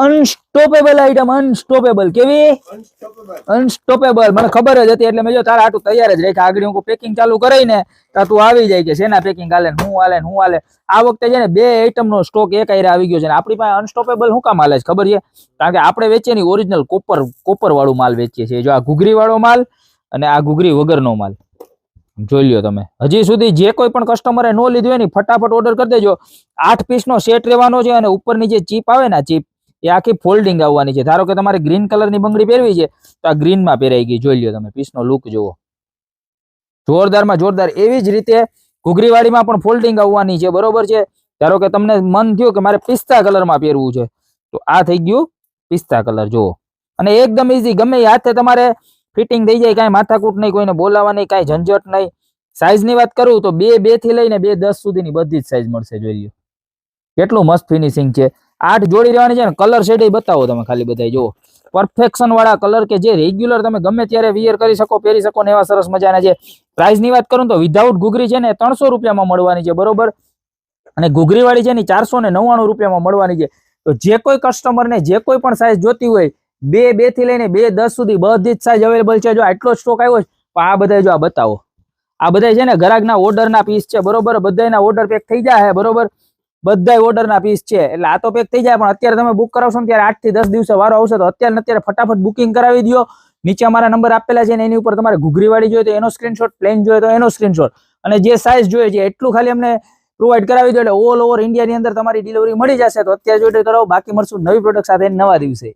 Unstoppable item, unstoppable. કેવી? Unstoppable. મને ખબર જ હતી એટલે મેં જો તારા હાટું તૈયાર જ રાખ્યા. આગળ હું પેકિંગ ચાલુ કરીને તું આવી જાય કે શેના પેકિંગ હાલે ને હું હાલે. આ વખતે છે ને 2 આઈટમ નો સ્ટોક એક આયરે આવી ગયો છે. આપણી પાસે અનસ્ટોપેબલ શું કામ હાલે છે ખબર છે? કારણ કે આપણે વેચીએ ની ઓરિજિનલ કોપર વાળું માલ વેચીએ છીએ. જો આ ઘૂઘરી વાળો માલ અને આ ઘૂઘરી વગરનો માલ જોઈ લ્યો તમે. હજી સુધી જે કોઈ પણ કસ્ટમરે નો લીધું હોય ને ફટાફટ ઓર્ડર કરી દેજો. 8 પીસ નો સેટ રહેવાનો છે અને ઉપરની જે ચીપ આવે ને ચીપ એ આખી ફોલ્ડિંગ આવવાની છે. ધારો કે તમારે ગ્રીન કલરની બંગડી પહેરવી છે તો આ ગ્રીન માં પહેરાઈ ગઈ. જોઈ લ્યો તમે પીસનો લુક જુઓ, જોરદારમાં જોરદાર. એવી જ રીતે ઘૂઘરીવાળીમાં પણ ફોલ્ડિંગ આવવાની છે, બરોબર છે. ધારો કે તમને મન થયું કે મારે પિસ્તા કલરમાં પહેરવું છે તો આ થઈ ગયું પિસ્તા કલર જુઓ. અને એકદમ ઈઝી, ગમે એ હાથે તમારે ફિટિંગ થઈ જાય, કાંઈ માથાકૂટ નહીં, કોઈને બોલાવવા નહીં, કાંઈ ઝંઝટ નહીં. સાઈઝ ની વાત કરું તો 2 થી લઈને 2-10 સુધીની બધી જ સાઈઝ મળશે. જોઈ લ્યો કેટલું મસ્ત ફિનિશિંગ છે. 8 જોડી રહેવાની છે ને. કલર શેડ બતાવો તમે ખાલી બધા જુઓ. પરફેક્શન વાળા કલર કે જે રેગ્યુલર તમે ગમે ત્યારે વિયર કરી શકો, પહેરી શકો ને એવા સરસ મજાના છે. પ્રાઇસ ની વાત કરું તો વિધાઉટ ઘૂઘરી છે ને 300 રૂપિયામાં મળવાની છે, બરોબર. અને ઘૂઘરી વાળી છે ને 499 રૂપિયામાં મળવાની છે. તો જે કોઈ કસ્ટમર ને જે કોઈ પણ સાઈઝ જોતી હોય 2 થી લઈને 2-10 સુધી બધી જ સાઈઝ અવેલેબલ છે. જો આટલો સ્ટોક આવ્યો છે પણ આ બધા જો આ બતાવો, આ બધા છે ને ગ્રાહકના ઓર્ડરના પીસ છે, બરોબર. બધાના ઓર્ડર પેક થઈ જાય, બરોબર. બધા ઓર્ડરના પીસ છે એટલે આ તો પેક થઈ જાય. પણ અત્યારે તમે બુક કરાવશો ને ત્યારે 8 થી 10 દિવસે વારો આવશે. તો અત્યારે ફટાફટ બુકિંગ કરાવી દો. નીચે અમારા નંબર આપેલા છે ને એની ઉપર તમારે ઘૂઘરીવાળી જોઈએ તો એનો સ્ક્રીનશોટ, પ્લેન જોઈએ તો એનો સ્ક્રીનશોટ અને જે સાઈઝ જોઈએ છે એટલું ખાલી અમને પ્રોવાઈડ કરાવી દો એટલે ઓલ ઓવર ઇન્ડિયાની અંદર તમારી ડિલિવરી મળી જશે. તો અત્યારે જોઈતો કરાવો. બાકી મળશું નવી પ્રોડક્ટ સાથે નવા દિવસે.